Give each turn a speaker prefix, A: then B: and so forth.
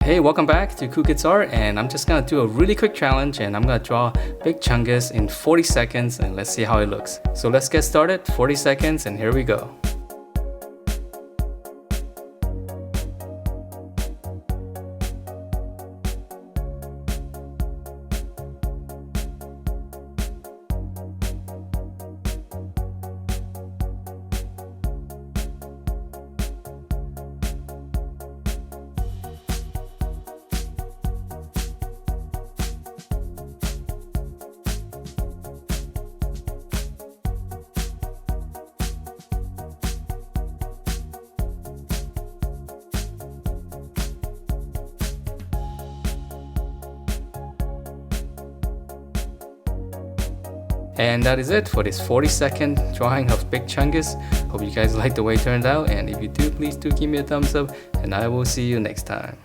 A: Hey, welcome back to Cool Kids Art, and I'm just gonna do a really quick challenge, and I'm gonna draw Big Chungus in 40 seconds, and let's see how it looks. So let's get started. 40 seconds, and here we go. And that is it for this 40-second drawing of Big Chungus. Hope you guys like the way it turned out, and if you do, please do give me a thumbs up, and I will see you next time.